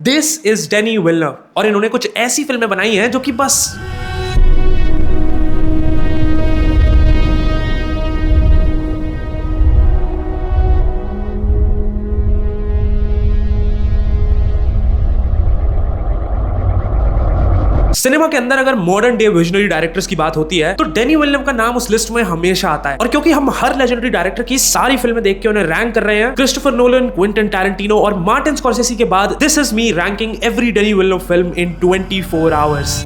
This is डेनी विल्नर और इन्होंने कुछ ऐसी फिल्में बनाई हैं जो कि बस सिनेमा के अंदर अगर मॉडर्न डे विजनरी डायरेक्टर्स की बात होती है तो डेनी विल्नर का नाम उस लिस्ट में हमेशा आता है। और क्योंकि हम हर लेजेंडरी डायरेक्टर की सारी फिल्में देख के उन्हें रैंक कर रहे हैं, क्रिस्टोफर नोलन, क्विंटन टैरेंटिनो और मार्टिन स्कॉर्सेसी के बाद this is me ranking every Denis Villeneuve film in 24 hours.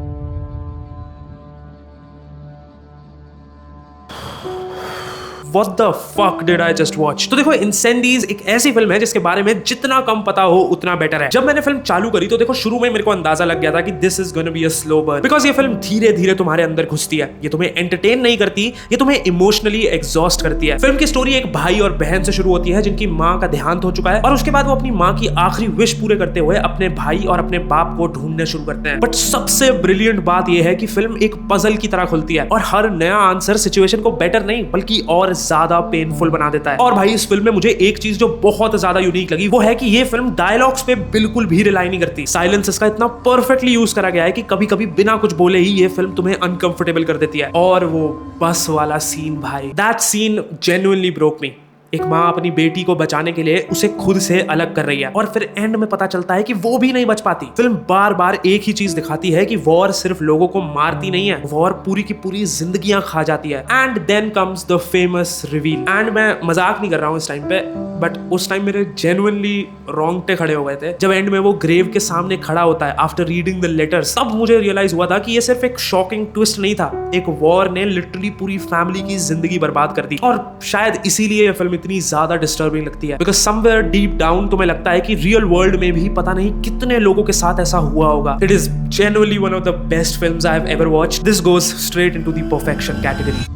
What the fuck did I just watch? तो देखो, इंसेंडीज एक ऐसी फिल्म है जिसके बारे में जितना कम पता हो उतना बेटर है। जब मैंने फिल्म चालू करी तो देखो, शुरू में मेरे को अंदाजा लग गया था कि this is gonna be a slow burn, because ये फिल्म धीरे धीरे तुम्हारे अंदर घुसती है। ये तुम्हें एंटरटेन नहीं करती, ये तुम्हें इमोशनली एग्जॉस्ट करती है। फिल्म की स्टोरी एक भाई और बहन से शुरू होती है जिनकी माँ का देहांत हो चुका है और उसके बाद वो अपनी माँ की आखिरी विश पूरे करते हुए अपने भाई और अपने बाप को ढूंढने शुरू करते हैं। बट सबसे ब्रिलियंट बात यह है कि फिल्म एक पजल की तरह खुलती है और हर नया आंसर सिचुएशन को बेटर नहीं बल्कि और ज्यादा पेनफुल बना देता है। और भाई, इस फिल्म में मुझे एक चीज जो बहुत ज्यादा यूनिक लगी वो है कि ये फिल्म डायलॉग्स पे बिल्कुल भी रिलाई नहीं करती। साइलेंस इसका इतना परफेक्टली यूज करा गया है कि कभी कभी बिना कुछ बोले ही ये फिल्म तुम्हें अनकंफर्टेबल कर देती है। और वो बस वाला सीन, भाई, दैट सीन जेन्युइनली ब्रोक मी। एक माँ अपनी बेटी को बचाने के लिए उसे खुद से अलग कर रही है और फिर एंड में पता चलता है कि वो भी नहीं बच पाती। फिल्म बार बार एक ही चीज दिखाती है कि वॉर सिर्फ लोगों को मारती नहीं है, वॉर पूरी की पूरी जिंदगियां खा जाती है। And then comes the famous reveal. And मैं मजाक नहीं कर रहा हूँ इस टाइम पे, बट उस टाइम मेरे जेन्युइनली रोंगटे खड़े हो गए थे जब एंड में वो ग्रेव के सामने खड़ा होता है आफ्टर रीडिंग द लेटर्स। तब मुझे रियलाइज हुआ था कि ये सिर्फ एक शॉकिंग ट्विस्ट नहीं था, एक वॉर ने लिटरली पूरी फैमिली की जिंदगी बर्बाद कर दी। और शायद इसीलिए ये फिल्म इतनी ज्यादा डिस्टर्बिंग लगती है, बिकॉज समवेयर डीप डाउन तुम्हें लगता है कि रियल वर्ल्ड में भी पता नहीं कितने लोगों के साथ ऐसा हुआ होगा। It is genuinely one of the best films I have ever watched. This goes straight into the perfection category.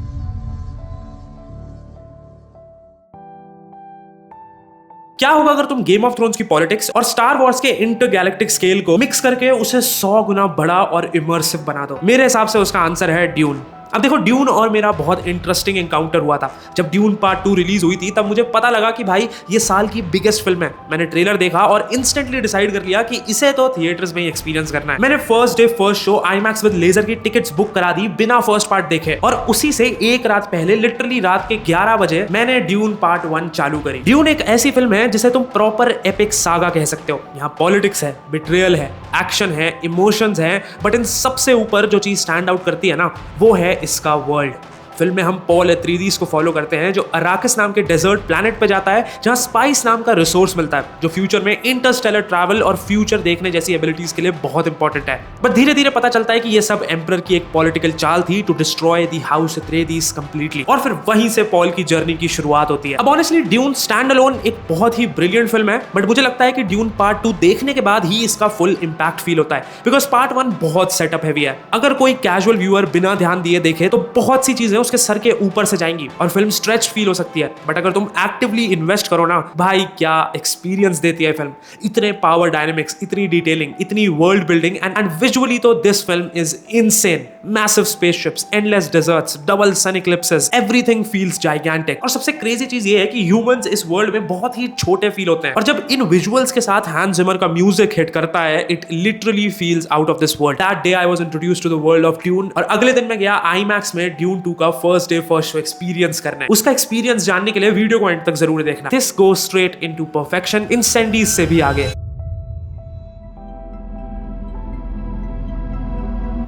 क्या होगा अगर तुम गेम ऑफ थ्रोन्स की पॉलिटिक्स और स्टार वॉर्स के इंटरगैलेक्टिक स्केल को मिक्स करके उसे 100 गुना बड़ा और इमर्सिव बना दो? मेरे हिसाब से उसका आंसर है ड्यून। अब देखो, ड्यून और मेरा बहुत इंटरेस्टिंग एनकाउंटर हुआ था। जब ड्यून पार्ट 2 रिलीज हुई थी तब मुझे पता लगा कि भाई ये साल की बिगेस्ट फिल्म है। मैंने ट्रेलर देखा और इंस्टेंटली डिसाइड कर लिया कि इसे तो थिएटर्स में ही एक्सपीरियंस करना है। मैंने first day first show IMAX with laser की टिकट्स बुक करा दी बिना फर्स्ट पार्ट देखे, और उसी से एक रात पहले लिटरली रात के 11 बजे मैंने ड्यून पार्ट 1 चालू करी। ड्यून एक ऐसी फिल्म है जिसे तुम प्रॉपर एपिक सागा कह सकते हो। यहाँ पॉलिटिक्स है, बिट्रियल है, एक्शन है, इमोशंस है, बट इन सबसे ऊपर जो चीज स्टैंड आउट करती है ना, वो है इसका वर्ल्ड। फिल्म में हम पॉल एट्रीडीज को फॉलो करते हैं जो अराकिस नाम के डेजर्ट प्लैनेट पे जाता है जहां स्पाइस नाम का रिसोर्स मिलता है जो फ्यूचर में इंटरस्टेलर ट्रैवल और फ्यूचर देखने जैसी एबिलिटीज के लिए बहुत इंपॉर्टेंट है। बट धीरे धीरे पता चलता है कि ये सब एम्परर की एक पॉलिटिकल चाल थी to destroy the house Atreides completely. और फिर वहीं से पॉल की जर्नी की शुरुआत होती है। अब ऑनेस्टली ड्यून स्टैंड अलोन एक बहुत ही ब्रिलियंट फिल्म है, बट मुझे लगता है कि ड्यून पार्ट 2 देखने के बाद ही इसका फुल इंपैक्ट फील होता है, बिकॉज पार्ट 1 बहुत सेटअप हैवी है। अगर कोई कैजुअल व्यूअर बिना ध्यान दिए देखे तो बहुत सी चीजें उसके सर के ऊपर से जाएंगी और फिल्म स्ट्रेच फील हो सकती है। बट अगर तुम एक्टिवली इन्वेस्ट करो ना, भाई क्या एक्सपीरियंस देती है फिल्म। इतने पावर डायनेमिक्स, इतनी डिटेलिंग, इतनी वर्ल्ड बिल्डिंग एंड विजुअली तो this film is insane. Massive spaceships, endless deserts, double sun eclipses, everything feels gigantic. और सबसे क्रेजी चीज ये है कि ह्यूमंस इस वर्ल्ड में बहुत ही छोटे फील होते हैं, और जब इन विजुअल्स के साथ हैंस जिमर का म्यूजिक हिट करता है, it literally feels out of this world. That day I was introduced to the world of Dune, और अगले दिन मैं गया आईमैक्स में ड्यून 2 का first day first show experience करना है। उसका एक्सपीरियंस जानने के लिए वीडियो को एंड तक जरूर देखना। This goes straight into perfection, Incendies से भी आगे।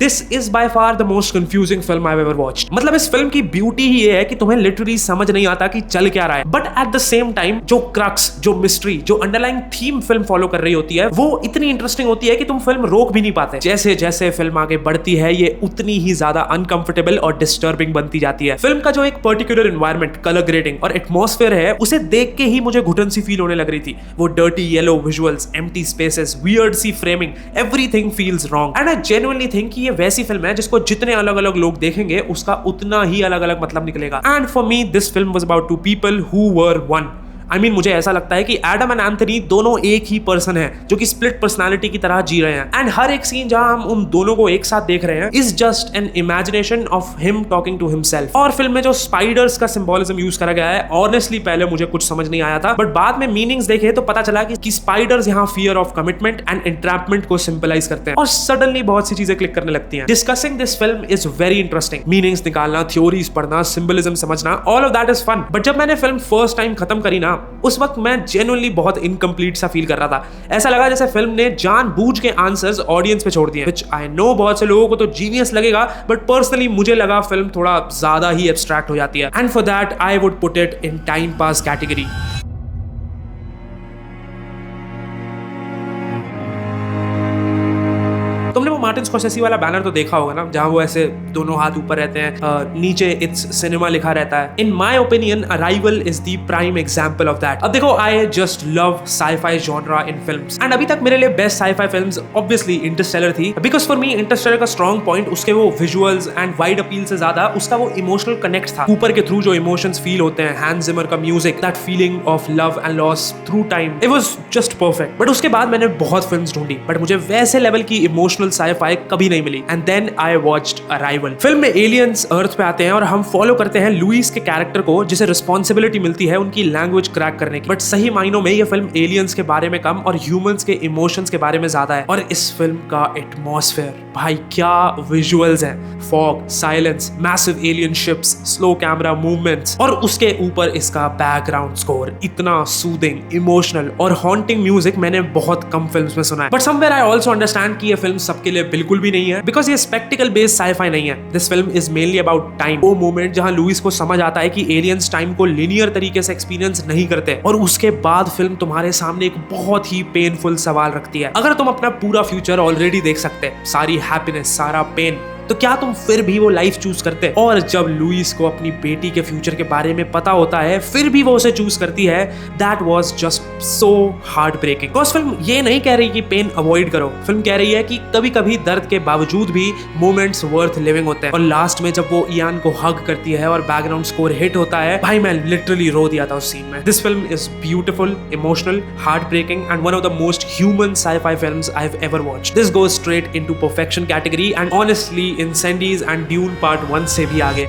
This is by far the most confusing film I've ever watched. मतलब इस फिल्म की ब्यूटी ही ये है कि तुम्हें लिटरली समझ नहीं आता कि चल क्या रहा है, but at the same time जो क्रक्स, जो मिस्ट्री, जो अंडरलाइंग थीम फिल्म फॉलो कर रही होती है वो इतनी इंटरेस्टिंग होती है कि तुम फिल्म रोक भी नहीं पाते। जैसे जैसे फिल्म आगे बढ़ती है ये उतनी ही ज्यादा अनकंफर्टेबल और डिस्टर्बिंग बनती जाती है। फिल्म का जो एक पर्टिकुलर एनवायरमेंट, कलर ग्रेडिंग और एटमॉस्फेयर है उसे देख के ही मुझे घुटन सी फील होने लग रही थी। वो dirty yellow visuals, empty spaces, weird सी framing, everything feels wrong. And I genuinely think कि ये वैसी फिल्म है जिसको जितने अलग अलग लोग देखेंगे उसका उतना ही अलग अलग मतलब निकलेगा। And for me this film was about 2 people who were one. मुझे ऐसा लगता है कि एडम एंड एंथनी दोनों एक ही पर्सन है जो कि स्प्लिट पर्सनालिटी की तरह जी रहे हैं, एंड हर एक सीन जहां हम उन दोनों को एक साथ देख रहे हैं is just an imagination of him talking to himself. और फिल्म में जो स्पाइडर्स का सिंबोलिज्म यूज करा गया है, ऑनेस्टली पहले मुझे कुछ समझ नहीं आया था, बट बाद में मीनिंग्स देखे तो पता चला कि स्पाइडर्स यहाँ fear of commitment and entrapment को सिंपलाइज करते हैं, और सडनली बहुत सी चीजें क्लिक करने लगती हैं। Discussing this film is very interesting. Meanings निकालना, थ्योरीज पढ़ना, सिंबलिज्म समझना, all of that is fun. But जब मैंने फिल्म फर्स्ट टाइम खत्म करी ना, उस वक्त मैं जेन्युइनली बहुत इनकम्प्लीट सा फील कर रहा था। ऐसा लगा जैसे फिल्म ने जानबूझ के आंसर्स ऑडियंस पे छोड़ दिए, व्हिच आई नो बहुत से लोगों को तो जीनियस लगेगा, बट पर्सनली मुझे लगा फिल्म थोड़ा ज्यादा ही एब्स्ट्रैक्ट हो जाती है, and for that I would put it in time pass category. तुमने वो मार्टिन स्कॉर्सेसी वाला बैनर तो देखा होगा ना, जहां वो ऐसे दोनों हाथ ऊपर रहते हैं, नीचे इट्स सिनेमा लिखा रहता है। In my opinion arrival is the prime example of that. अब देखो, I just love sci-fi genre in films, and अभी तक मेरे लिए best sci-fi films obviously Interstellar थी, बिकॉज फॉर मी इंटरस्टेलर का स्ट्रॉन्ग पॉइंट उसके वो विजुअल्स एंड वाइड अपील से ज्यादा उसका वो इमोशनल कनेक्ट था। ऊपर के थ्रू जो इमोशंस फील होते हैं, हैंस जिमर का music, that feeling of love and loss through time, it was just perfect. But उसके बाद मैंने बहुत फिल्म्स ढूंढी, बट मुझे वैसे लेवल की इमोशनल साई-फाई कभी नहीं मिली, and then I watched Arrival. Film में एलियंस अर्थ पे आते हैं और हम फॉलो करते हैं लुइस के कैरेक्टर को, जिसे रिस्पॉन्सिबिलिटी मिलती है उनकी लैंग्वेज क्रैक करने की। बट सही मायनों में ये फिल्म एलियंस के बारे में कम और ह्यूमंस के इमोशंस के बारे में ज्यादा है। और इस फिल्म का एटमॉस्फेयर, भाई क्या विजुअल्स हैं, fog, silence, massive alien ships, slow camera movements, और उसके ऊपर इसका बैकग्राउंड स्कोर इतना सूदिंग, इमोशनल और हॉन्टिंग म्यूजिक मैंने बहुत कम फिल्म्स में सुना है। But somewhere I also understand कि ये फिल्म सबके लिए बिल्कुल भी नहीं है, बिकॉज ये स्पेक्टिकल बेस्ड साई-फाई नहीं है। This film is mainly about time, वो मोमेंट जहां लुइस को समझ आता है कि एलियंस टाइम को लिनियर तरीके से एक्सपीरियंस नहीं करते, और उसके बाद फिल्म तुम्हारे सामने एक बहुत ही पेनफुल सवाल रखती है। अगर तुम अपना पूरा फ्यूचर ऑलरेडी देख सकते, सारी हैप्पीनेस, सारा पेन, तो क्या तुम फिर भी वो लाइफ चूज करते? और जब लुइस को अपनी बेटी के फ्यूचर के बारे में पता होता है, फिर भी वो उसे चूज करती है, that was just so heartbreaking. Because film ये नहीं कह रही कि पेन अवॉइड करो, फिल्म कह रही है कि कभी कभी दर्द के बावजूद भी मोमेंट्स वर्थ लिविंग होते हैं। और लास्ट में जब वो इयान को हग करती है और बैकग्राउंड स्कोर हिट होता है, भाई मैं लिटरली रो दिया था उस सीन में। This film is beautiful, emotional, heart breaking and one of the most human sci-fi films I have ever watched. This goes straight into perfection category, and honestly Incendies and Dune part 1 से भी आगे।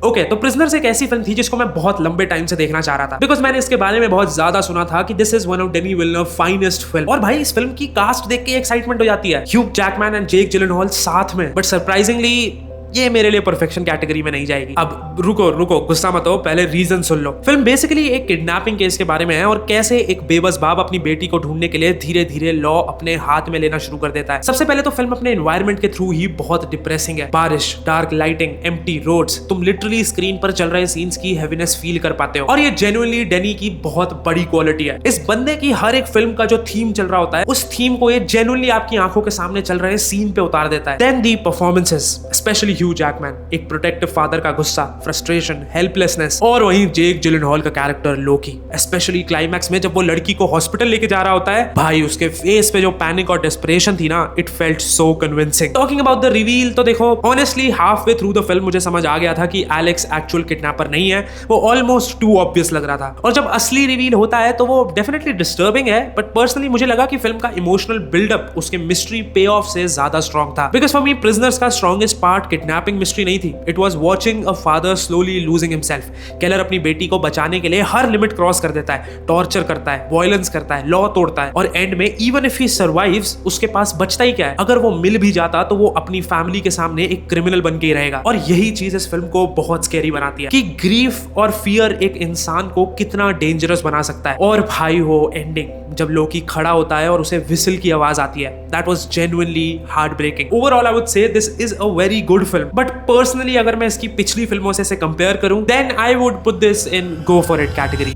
Okay, तो prisoners एक ऐसी film थी जिसको मैं बहुत लंबे टाइम से देखना चाह रहा था, बिकॉज मैंने इसके बारे में बहुत ज्यादा सुना था कि this is one of Denis Villeneuve finest film. और भाई इस फिल्म की कास्ट देख के एक्साइटमेंट हो जाती है, ह्यूग जैकमैन एंड जेक जिलेनहॉल साथ में, बट सरप्राइजिंगली ये मेरे लिए परफेक्शन कैटेगरी में नहीं जाएगी। अब रुको गुस्सा मत हो, पहले रीजन सुन लो। फिल्म बेसिकली एक किडनैपिंग केस के बारे में है, और कैसे एक बेबस बाप अपनी बेटी को ढूंढने के लिए धीरे धीरे लॉ अपने हाथ में लेना शुरू कर देता है। सबसे पहले तो फिल्म अपने एनवायरनमेंट के थ्रू ही बहुत डिप्रेसिंग है। बारिश, डार्क लाइटिंग, एम्प्टी रोड्स, तुम लिटरली स्क्रीन पर चल रहे सीन्स की हेवीनेस फील कर पाते हो, और ये जेन्युइनली डेनी की बहुत बड़ी क्वालिटी है। इस बंदे की हर एक फिल्म का जो थीम चल रहा होता है, उस थीम को ये जेन्युइनली आपकी आंखों के सामने चल रहे सीन पे उतार देता है। देन दी परफॉर्मेंसेस, स्पेशली ह्यूग जैकमैन, एक प्रोटेक्टिव फादर का गुस्सा, फ्रस्ट्रेशन, हेल्पलेसनेस, और वहीं जेक जिलेनहॉल का कैरेक्टर लोकी, स्पेशली क्लाइमैक्स में जब वो लड़की को हॉस्पिटल लेके जा रहा होता है, भाई उसके फेस पे जो पैनिक और डेस्परेशन थी ना, it felt so convincing. Talking about the reveal, तो देखो honestly half way through the film मुझे समझ आ गया था कि एलेक्स एक्चुअल किडनैपर नहीं है, वो ऑलमोस्ट टू ऑब्वियस लग रहा था। और जब असली रिवील होता है तो वो डेफिनेटली डिस्टर्बिंग है, बट पर्सनली मुझे लगा कि फिल्म का इमोशनल बिल्डअप उसके मिस्ट्री पे ऑफ से ज्यादा स्ट्रॉन्ग था। बिकॉज फॉर मी प्रिजनर्स का स्ट्रॉन्गेस्ट पार्ट किडनैपिंग मिस्ट्री नहीं थी, it was watching a father slowly losing himself. Keller अपनी बेटी को बचाने के लिए हर लिमिट क्रॉस कर देता है, टॉर्चर करता है, वायलेंस करता है, लॉ तोड़ता है, और एंड में इवन इफ ही सर्वाइव्स, उसके पास बचता ही क्या है? अगर वो मिल भी जाता तो वो अपनी फैमिली के सामने एक क्रिमिनल बन के ही रहेगा। और यही चीज इस फिल्म को बहुत स्कैरी बनाती है कि ग्रीफ और फियर एक इंसान को कितना डेंजरस बना सकता है। और भाई वो एंडिंग जब लोकी खड़ा होता है और उसे विसल की आवाज आती है, that was genuinely heartbreaking. Overall I would say this is a very good film, but personally अगर मैं इसकी पिछली फिल्मों से कंपेयर करूं, then I would put this in go for it category.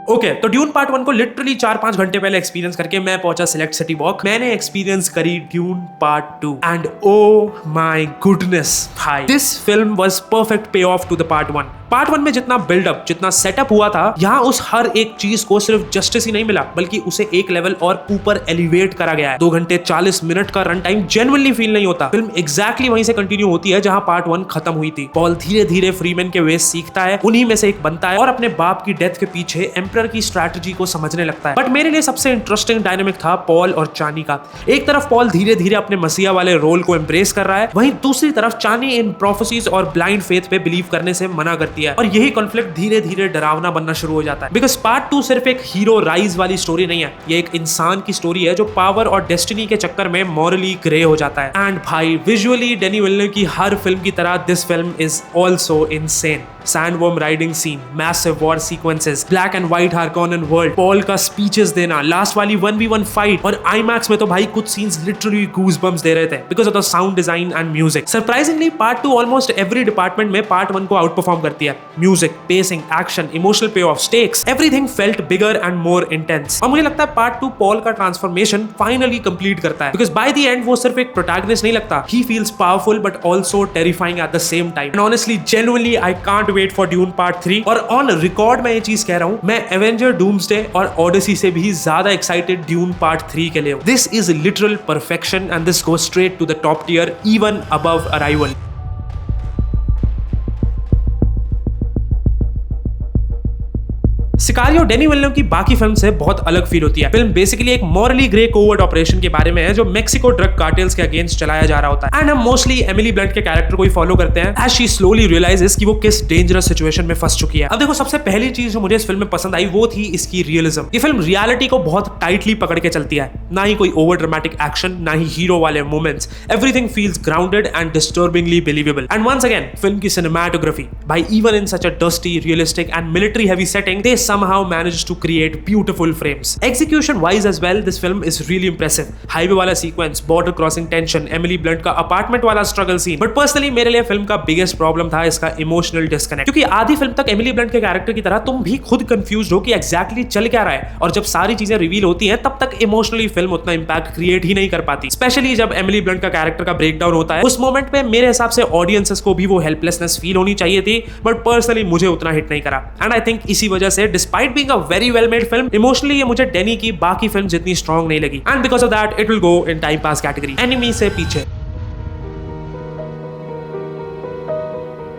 Okay, तो ड्यून पार्ट 1 को literally 4-5 घंटे पहले एक्सपीरियंस करके मैं पहुंचा सिलेक्ट सिटी वॉक। मैंने एक्सपीरियंस करी Dune part 2 and oh my goodness भाई, this film was perfect payoff to the part 1। Part 1 में जितना बिल्डअप, जितना सेटअप हुआ था, यहाँ उस हर एक चीज को सिर्फ जस्टिस ही नहीं मिला, बल्कि उसे एक लेवल और ऊपर एलिवेट करा गया है। 2 घंटे 40 मिनट का रन टाइम जेन्युइनली फील नहीं होता। फिल्म एग्जैक्टली वहीं से कंटिन्यू होती है जहां पार्ट 1 खत्म हुई थी। पॉल धीरे धीरे फ्रीमैन के वेस सीखता है, उन्हीं में से एक बनता है और अपने बाप की डेथ के पीछे एम्परर की स्ट्रैटेजी को समझने लगता है। बट मेरे लिए सबसे इंटरेस्टिंग डायनामिक था पॉल और चानी का। एक तरफ पॉल धीरे धीरे अपने मसीहा वाले रोल को एम्ब्रेस कर रहा है, वहीं दूसरी तरफ चानी इन प्रोफेसीज और ब्लाइंड फेथ पे बिलीव करने से मना करती है, और यही कॉन्फ्लिक्ट धीरे धीरे डरावना बनना शुरू हो जाता है। बिकॉज पार्ट 2 सिर्फ एक हीरो राइज वाली स्टोरी नहीं है, ये एक इंसान की स्टोरी है जो पावर और डेस्टिनी के चक्कर में मॉरली ग्रे हो जाता है। एंड भाई विजुअली डेनी विल्नव की हर फिल्म की तरह this film is also insane. Sandworm riding scene, massive war sequences, black and white Harkonnen world, Paul का स्पीचेस देना, लास्ट वाली 1v1 फाइट, और आईमैक्स में तो भाई कुछ सीन्स लिटरली गूज़बम्प्स दे रहे थे because of the sound design and music. Surprisingly part 2 almost every department में पार्ट 1 को आउट परफॉर्म करती है। म्यूजिक, पेसिंग, एक्शन, इमोशनल पे of, stakes, everything felt bigger and more intense. और मुझे लगता है पार्ट 2 पॉल का ट्रांसफॉर्मेशन फाइनली कंप्लीट करता है, बिकॉज बाय द एंड वो सिर्फ एक प्रोटैगनिस्ट नहीं लगता, he feels powerful but also terrifying at the same time. And honestly genuinely I can't wait for Dune part 3। और ऑन रिकॉर्ड मैं ये चीज कह रहा हूं, मैं एवेंजर डूम्सडे और ओडिसी से भी ज्यादा एक्साइटेड ड्यून पार्ट 3 के लिए हूं। This is literal perfection and this goes straight to the top tier, even above Arrival. Sicario Denis Villeneuve की बाकी फिल्म से बहुत अलग फील होती है। फिल्म बेसिकली एक मॉरली ग्रे कोवर्ट ऑपरेशन के बारे में है जो मेक्सिको ड्रग कार्टेल्स के अगेंस्ट चलाया जा रहा होता है। एंड हम मोस्टली एमिली ब्लंट के कैरेक्टर को ही फॉलो करते हैं एज शी स्लोली रियलाइजेस कि वो किस डेंजरस सिचुएशन में फंस चुकी है। अब देखो, सबसे पहली चीज जो मुझे इस फिल्म में पसंद आई वो थी इसकी रियलिज्म। ये फिल्म रियलिटी को बहुत टाइटली पकड़ के चलती है, ना ही कोई ओवर ड्रामेटिक एक्शन, ना ही हीरो वाले moments. Everything feels grounded and disturbingly believable. And once again film की सिनेमैटोग्राफी, भाई even in such a dusty, realistic and military heavy setting, they somehow managed to create beautiful frames. Execution wise as well, this film is really impressive. Highway वाला sequence, border crossing tension, Emily Blunt का apartment वाला struggle scene. But personally मेरे लिए film का biggest problem था इसका emotional disconnect. क्योंकि आधी फिल्म तक एमिली ब्लंट के कैरेक्टर की तरह तुम भी खुद कंफ्यूज हो कि एग्जैक्टली चल क्या रहा है, और जब सारी चीजें रिवील होती हैं तब तक इमोशनली फिल्म उतना इंपैक्ट क्रिएट ही नहीं कर पाती। स्पेशली जब एमिली ब्लंट का कैरेक्टर का ब्रेकडाउन होता है, उस मोमेंट पे मेरे हिसाब से ऑडियंसेस को भी वो हेल्पलेसनेस फील होनी चाहिए थी, बट पर्सनली मुझे उतना हिट नहीं करा। एंड आई थिंक इसी वजह से despite being a very well made film, emotionally ये मुझे डेनी की बाकी फिल्म जितनी स्ट्रॉन्ग नहीं लगी। And because of that it will go in time pass category, enemy से पीछे।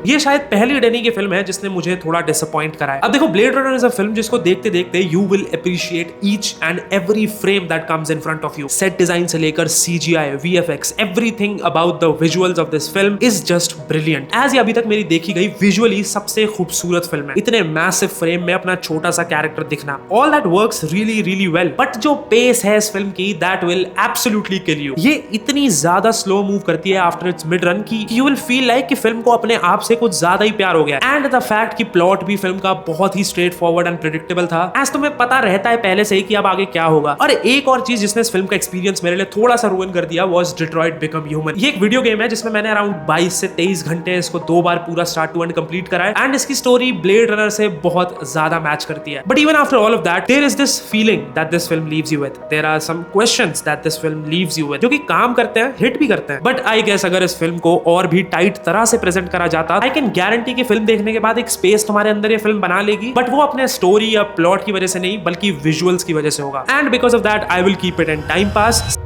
ये शायद पहली डेनी की फिल्म है जिसने मुझे थोड़ा डिसअपॉइंट करा है। अब देखो, Blade Runner is a film जिसको देखते देखते you will appreciate each and every frame that comes in front of you. Set design से लेकर CGI, VFX, everything about the visuals of this film is just brilliant. As ये अभी तक मेरी देखी गई विजुअली सबसे खूबसूरत फिल्म है। इतने मैसिव फ्रेम में अपना छोटा सा कैरेक्टर दिखना, all that works really really well. But जो पेस है इस फिल्म की, that will absolutely kill you. ये इतनी ज्यादा स्लो मूव करती है आफ्टर इट्स मिड रन की यू विल फील लाइक कि फिल्म को अपने आप से कुछ ज्यादा ही प्यार हो गया। एंड द फैक्ट कि प्लॉट भी फिल्म का बहुत ही स्ट्रेट फॉरवर्ड एंड प्रेडिक्टेबल था, एज तुम्हें पता रहता है पहले से ही कि अब आगे क्या होगा। और एक और चीज जिसने इस फिल्म का एक्सपीरियंस मेरे लिए थोड़ा सा रुइन कर दिया वाज डिट्रॉइट बिकम ह्यूमन। ये एक वीडियो गेम है जिसमें मैंने अराउंड 22 से 23 घंटे इसको 2 बार पूरा स्टार्ट टू एंड कंप्लीट करा है। एंड इसकी स्टोरी ब्लेड रनर से बहुत ज्यादा मैच करती है। But even after all of that there is this feeling that this film leaves you with. There are some questions that this film leaves you with, जो कि काम करते हैं, हिट भी करते हैं। बट आई गेस अगर इस फिल्म को और भी टाइट तरह से प्रेजेंट करा जाता, आई कैन गारंटी कि फिल्म देखने के बाद एक स्पेस तुम्हारे अंदर ये फिल्म बना लेगी। बट वो अपने स्टोरी या प्लॉट की वजह से नहीं, बल्कि विजुअल्स की वजह से होगा। And because of that I will keep it in time पास।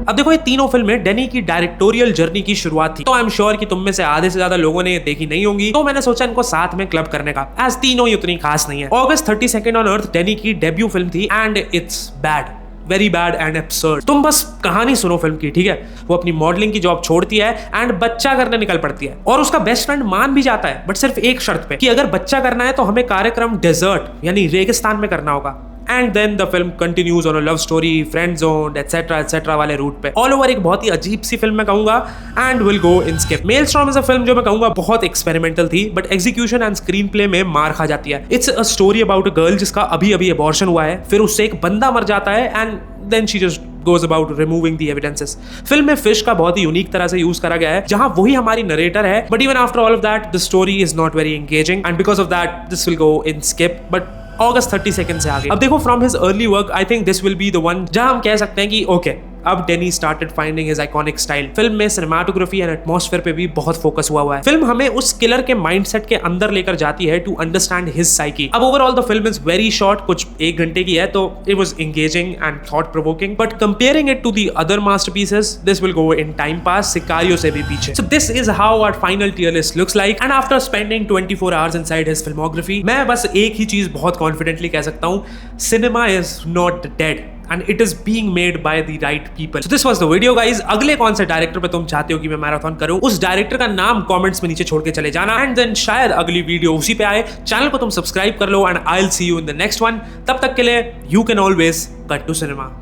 अब देखो, ये तीनों फिल्में डेनी की डायरेक्टोरियल जर्नी की शुरुआत थी, तो आई एम श्योर कि तुम में से आधे से ज्यादा लोगों ने ये देखी नहीं होंगी, तो मैंने सोचा इनको साथ में क्लब करने का, एज तीनों ही उतनी खास नहीं है। August 32nd ऑन अर्थ डेनी की डेब्यू फिल्म थी and it's bad, very bad and absurd. तुम बस कहानी सुनो फिल्म की, ठीक है। वो अपनी मॉडलिंग की जॉब छोड़ती है एंड बच्चा करने निकल पड़ती है, और उसका बेस्ट फ्रेंड मान भी जाता है, बट सिर्फ एक शर्त पे कि अगर बच्चा करना है तो हमें कार्यक्रम डेजर्ट यानी रेगिस्तान में करना होगा। And then the film continues on a love story, friend zone, etcetera वाले रूट पे। ऑल ओवर एक बहुत ही अजीब सी फिल्म मैं कहूंगा, and will go in skip. Maelstrom is a film जो मैं कहूंगा बहुत एक्सपेरिमेंटल थी, but execution and screenplay में मार खा जाती है। It's a story about a girl जिसका अभी अभी अबॉर्शन हुआ है, फिर उससे एक बंदा मर जाता है, and then she just goes about removing the evidences. Film में फिश का बहुत ही यूनिक तरह से यूज करा गया है, जहां वही हमारी नरेटर है, but even after all of that the story is not very engaging, and because of that this will go in skip. But August 32nd से आगे, अब देखो, from his early work I think this will be the one जहां हम कह सकते हैं कि ओके अब Denis started finding his iconic style. Film में सिनेमाटोग्राफी एंड एटमॉस्फेयर पे भी बहुत फोकस हुआ है। फिल्म हमें उस किलर के माइंडसेट के अंदर लेकर जाती है टू अंडरस्टैंड हिज साइकी। अब overall the film is very short, कुछ 1 घंटे की है, तो it was engaging and thought provoking, but comparing it to the other masterpieces this will go in time pass, Sicario से भी पीछे। So this is how our final tier list looks like, and after spending 24 hours inside his filmography, मैं बस एक ही चीज बहुत confidently कह सकता हूं, cinema is not dead and it is being made by the right people. So this was the video guys. अगले कौन से डायरेक्टर पे तुम चाहते हो कि मैं मैराथन करूं, उस डायरेक्टर का नाम कमेंट्स में नीचे छोड़ के चले जाना, एंड देन शायद अगली वीडियो उसी पे आए। चैनल को तुम सब्सक्राइब कर लो, and I will see you in the next one. तब तक के लिए you can always cut to cinema.